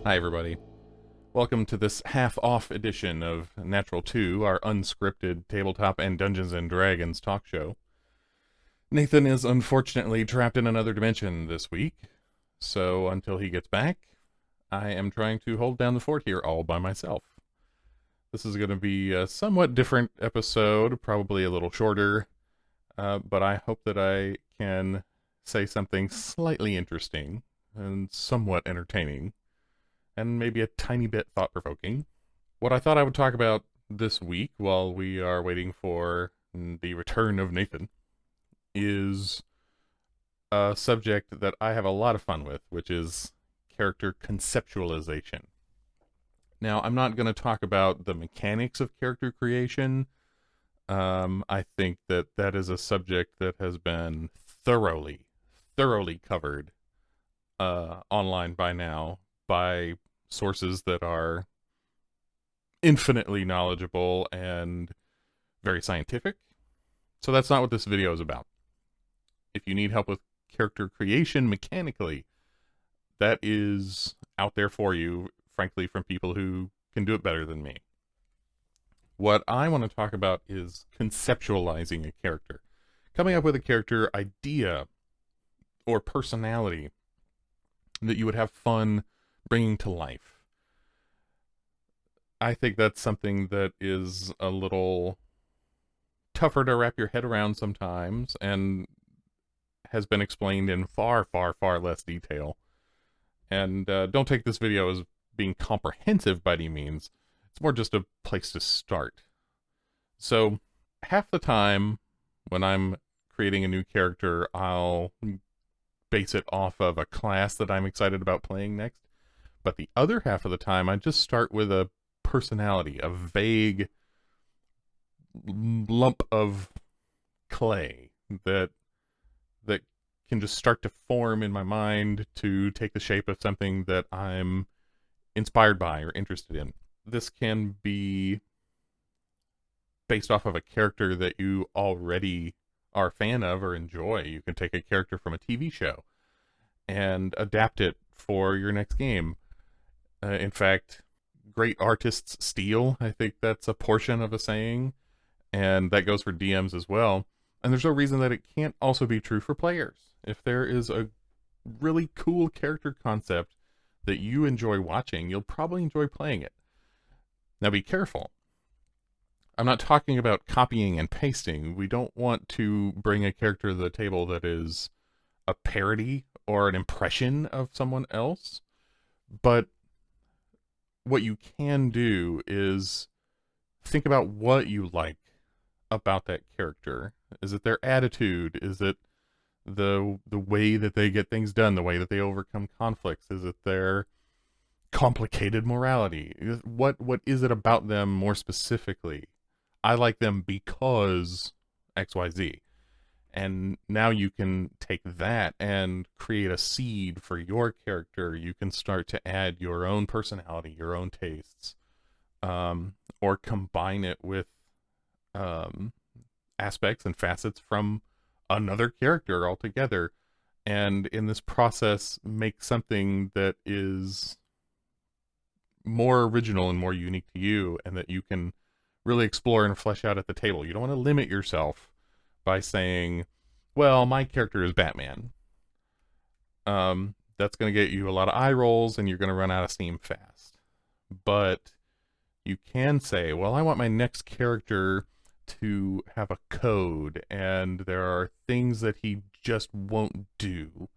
Hi, everybody. Welcome to this half-off edition of Natural 2, our unscripted tabletop and Dungeons & Dragons talk show. Nathan is unfortunately trapped in another dimension this week, so until he gets back, I am trying to hold down the fort here all by myself. This is going to be a somewhat different episode, probably a little shorter, but I hope that I can say something slightly interesting and somewhat entertaining and maybe a tiny bit thought-provoking. What I thought I would talk about this week while we are waiting for the return of Nathan is a subject that I have a lot of fun with, which is character conceptualization. Now, I'm not going to talk about the mechanics of character creation. I think that that is a subject that has been thoroughly covered online by now by sources that are infinitely knowledgeable and very scientific. So that's not what this video is about. If you need help with character creation mechanically, that is out there for you, frankly, from people who can do it better than me. What I want to talk about is conceptualizing a character, coming up with a character idea or personality that you would have fun bringing to life. I think that's something that is a little tougher to wrap your head around sometimes and has been explained in far less detail. And don't take this video as being comprehensive by any means. It's more just a place to start. So half the time when I'm creating a new character, I'll base it off of a class that I'm excited about playing next. But the other half of the time, I just start with a personality, a vague lump of clay that can just start to form in my mind to take the shape of something that I'm inspired by or interested in. This can be based off of a character that you already are a fan of or enjoy. You can take a character from a TV show and adapt it for your next game. In fact, great artists steal. I think that's a portion of a saying, and that goes for DMs as well. And there's no reason that it can't also be true for players. If there is a really cool character concept that you enjoy watching, you'll probably enjoy playing it. Now be careful. I'm not talking about copying and pasting. We don't want to bring a character to the table that is a parody or an impression of someone else. But what you can do is think about what you like about that character. Is it their attitude? Is it the way that they get things done, the way that they overcome conflicts? Is it their complicated morality? What is it about them more specifically? I like them because XYZ. And now you can take that and create a seed for your character. You can start to add your own personality, your own tastes, or combine it with aspects and facets from another character altogether, and in this process make something that is more original and more unique to you, and that you can really explore and flesh out at the table. You don't want to limit yourself by saying, well, my character is Batman. That's going to get you a lot of eye rolls and you're going to run out of steam fast. But you can say, well, I want my next character to have a code, and there are things that he just won't do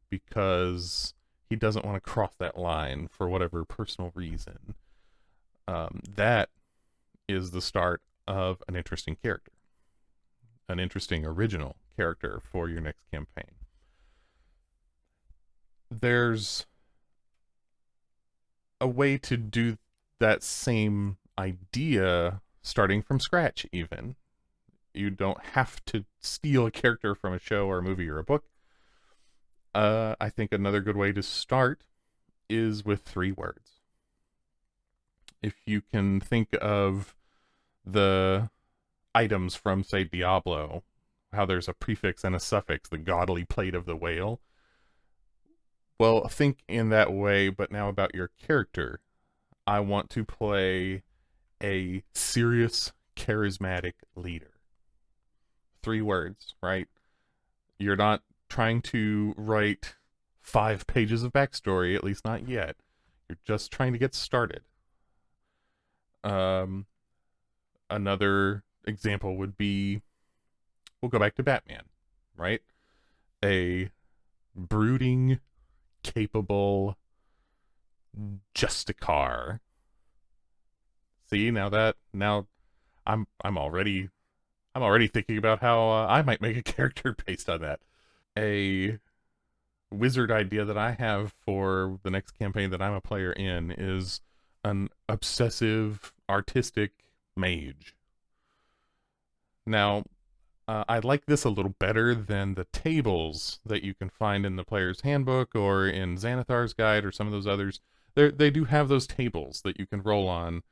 because he doesn't want to cross that line for whatever personal reason. That is the start of an interesting character, an interesting original character for your next campaign. There's a way to do that same idea starting from scratch, even. You don't have to steal a character from a show or a movie or a book. I think another good way to start is with 3 words. If you can think of the items from, say, Diablo, how there's a prefix and a suffix, the godly plate of the whale. Well, think in that way, but now about your character. I want to play a serious, charismatic leader. 3 words, right? You're not trying to write 5 pages of backstory, at least not yet. You're just trying to get started. Um, Another example would be we'll go back to Batman, right? A brooding, capable Justicar. See, now I'm already thinking about how I might make a character based on that. A wizard idea that I have for the next campaign that I'm a player in is an obsessive artistic mage. Now, I like this a little better than the tables that you can find in the player's handbook or in Xanathar's guide or some of those others. They do have those tables that you can roll on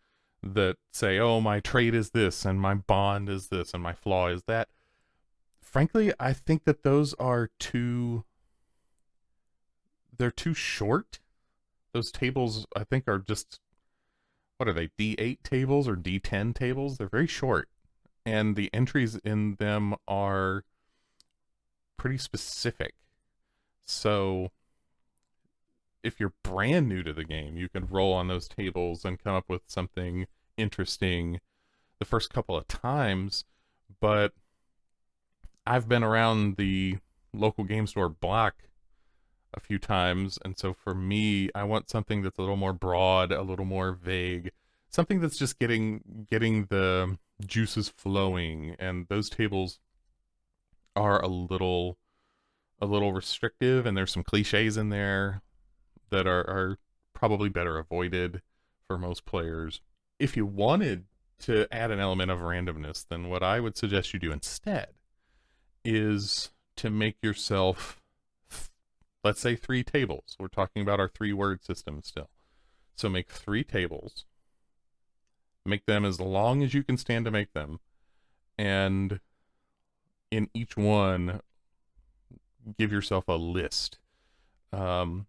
that say, oh, my trait is this, and my bond is this, and my flaw is that. Frankly, I think that those are they're too short. Those tables, I think, are just, what are they, D8 tables or D10 tables? They're very short. And the entries in them are pretty specific. So if you're brand new to the game, you can roll on those tables and come up with something interesting the first couple of times. But I've been around the local game store block a few times, and so for me, I want something that's a little more broad, a little more vague, something that's just getting the juices flowing. And those tables are a little restrictive, and there's some cliches in there that are probably better avoided for most players. If you wanted to add an element of randomness, then what I would suggest you do instead is to make yourself, let's say, 3 tables. We're talking about our 3-word system still. So make 3 tables, make them as long as you can stand to make them, and in each one, give yourself a list. Um,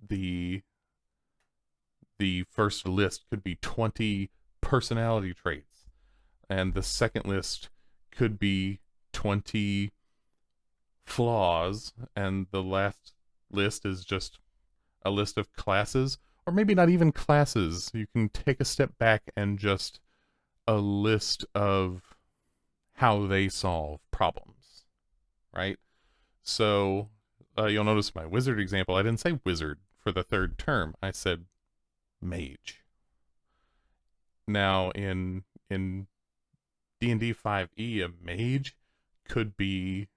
the the first list could be 20 personality traits, and the second list could be 20 flaws, and the last list is just a list of classes, or maybe not even classes. You can take a step back and just a list of how they solve problems, right? So you'll notice my wizard example, I didn't say wizard for the third term. I said mage. Now in D&D 5e, a mage could be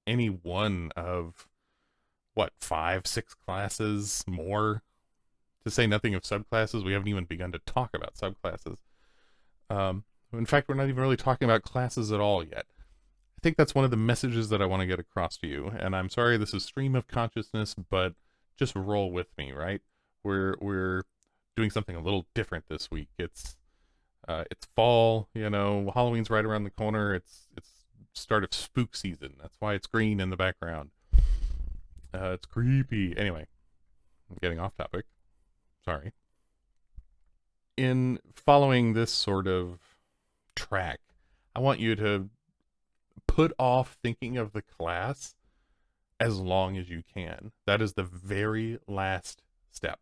any one of what, 5, 6 classes more, to say nothing of subclasses. We haven't even begun to talk about subclasses. In fact, we're not even really talking about classes at all yet. I think that's one of the messages that I want to get across to you. And I'm sorry this is stream of consciousness, but just roll with me, right? We're doing something a little different this week. It's fall, Halloween's right around the corner. It's start of spook season. That's why it's green in the background. It's creepy. Anyway, I'm getting off topic. Sorry. In following this sort of track, I want you to put off thinking of the class as long as you can. That is the very last step.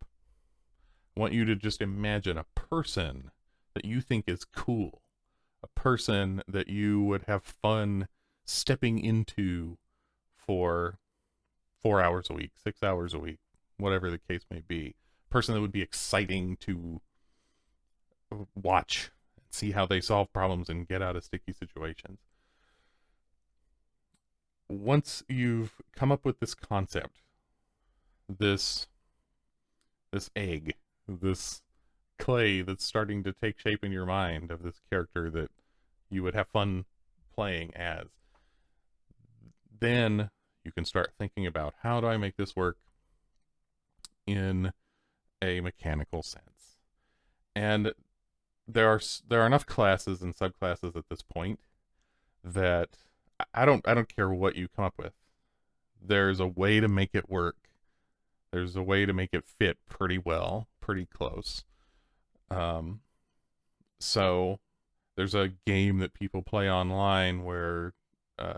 I want you to just imagine a person that you think is cool, a person that you would have fun stepping into for 4 hours a week, 6 hours a week, whatever the case may be. A person that would be exciting to watch, see how they solve problems and get out of sticky situations. Once you've come up with this concept, this egg, this clay that's starting to take shape in your mind of this character that you would have fun playing as, then you can start thinking about, how do I make this work in a mechanical sense? And there are enough classes and subclasses at this point that I don't care what you come up with. There's a way to make it work There's a way to make it fit pretty well, pretty close. So there's a game that people play online where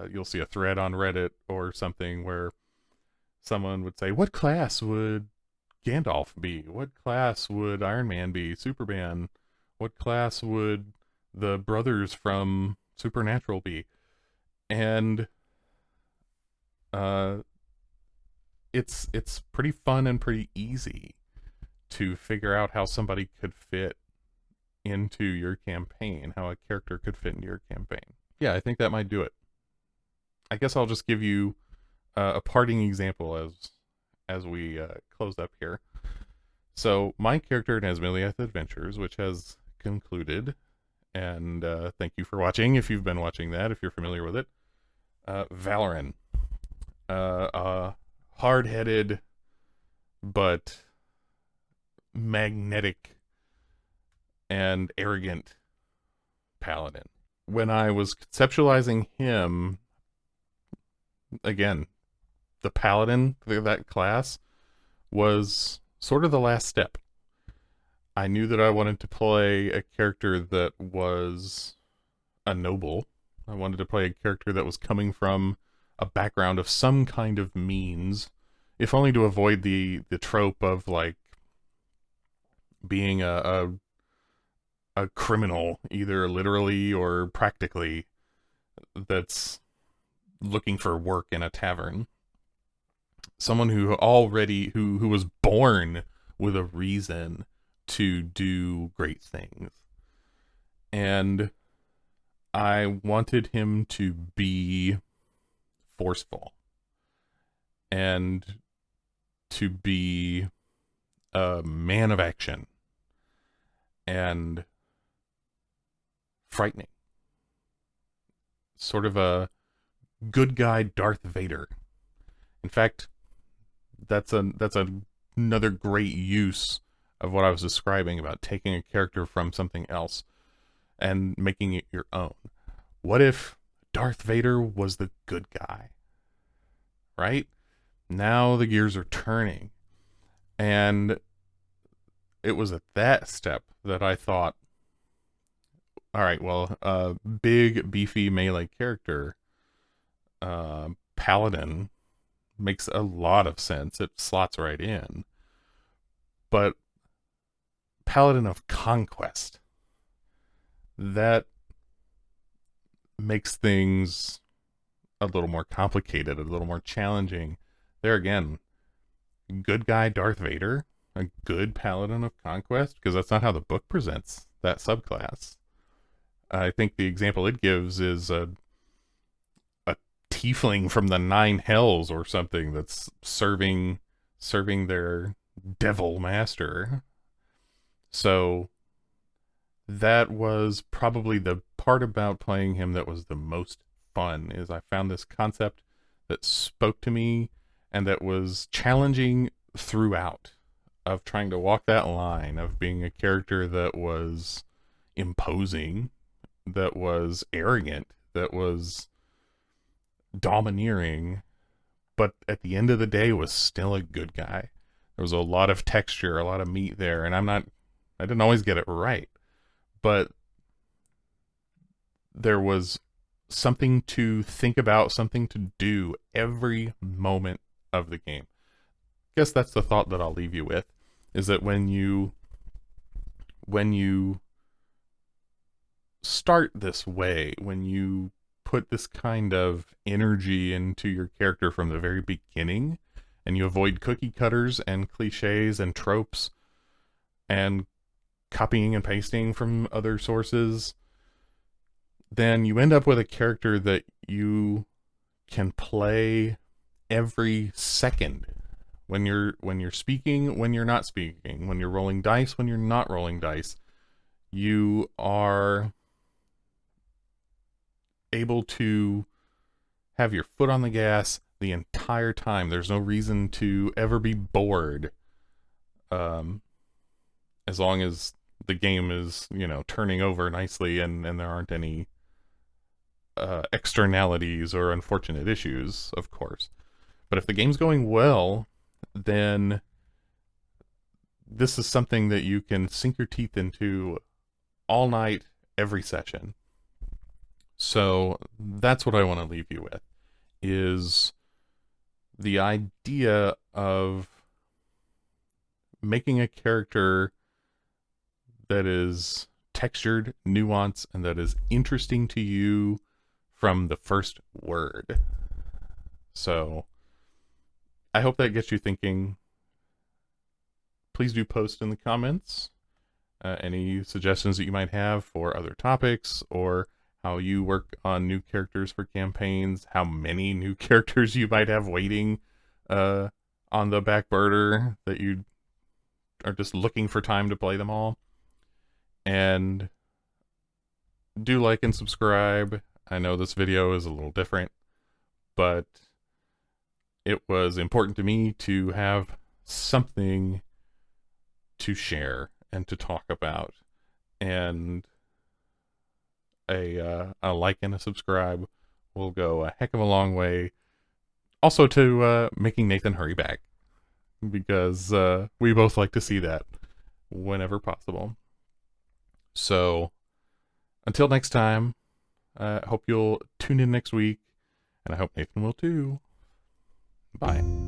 you'll see a thread on Reddit or something where someone would say, "What class would Gandalf be? What class would Iron Man be? Superman? What class would the brothers from Supernatural be?" And uh, it's pretty fun and pretty easy to figure out how somebody could fit into your campaign, how a character could fit into your campaign. Yeah, I think that might do it. I guess I'll just give you a parting example as we close up here. So my character in Asmiliath Adventures, which has concluded, and thank you for watching if you've been watching that, if you're familiar with it. Valoran, hard-headed but magnetic and arrogant paladin. When I was conceptualizing him, again, the paladin, that class, was sort of the last step. I knew that I wanted to play a character that was a noble. I wanted to play a character that was coming from a background of some kind of means, if only to avoid the trope of like being a criminal, either literally or practically, that's looking for work in a tavern. Someone who was born with a reason to do great things. And I wanted him to be forceful and to be a man of action and frightening. Sort of a good guy Darth Vader. In fact, that's another great use of what I was describing about taking a character from something else and making it your own. What if Darth Vader was the good guy? Right? Now the gears are turning. And it was at that step that I thought, all right, well, a big, beefy melee character, Paladin, makes a lot of sense. It slots right in. But Paladin of Conquest, that makes things a little more complicated, a little more challenging. There again, good guy Darth Vader, a good Paladin of Conquest, because that's not how the book presents that subclass. I think the example it gives is a tiefling from the Nine Hells or something that's serving their devil master. So that was probably the part about playing him that was the most fun, is I found this concept that spoke to me and that was challenging throughout, of trying to walk that line of being a character that was imposing, that was arrogant, that was domineering, but at the end of the day was still a good guy. There was a lot of texture, a lot of meat there, and I didn't always get it right, but there was something to think about, something to do every moment of the game. I guess that's the thought that I'll leave you with, is that when you start this way, when you put this kind of energy into your character from the very beginning, and you avoid cookie cutters and cliches and tropes and copying and pasting from other sources, then you end up with a character that you can play every second. When you're speaking, when you're not speaking, when you're rolling dice, when you're not rolling dice, you are able to have your foot on the gas the entire time. There's no reason to ever be bored, as long as the game is, turning over nicely and there aren't any externalities or unfortunate issues, of course. But if the game's going well, then this is something that you can sink your teeth into all night, every session. So that's what I want to leave you with, is the idea of making a character that is textured, nuanced, and that is interesting to you from the first word. So I hope that gets you thinking. Please do post in the comments any suggestions that you might have for other topics, or how you work on new characters for campaigns, how many new characters you might have waiting on the back burner that you are just looking for time to play them all. And do like and subscribe. I know this video is a little different, but it was important to me to have something to share and to talk about. And a like and a subscribe will go a heck of a long way. Also to making Nathan hurry back, because we both like to see that whenever possible. So until next time, I hope you'll tune in next week, and I hope Nathan will too. Bye.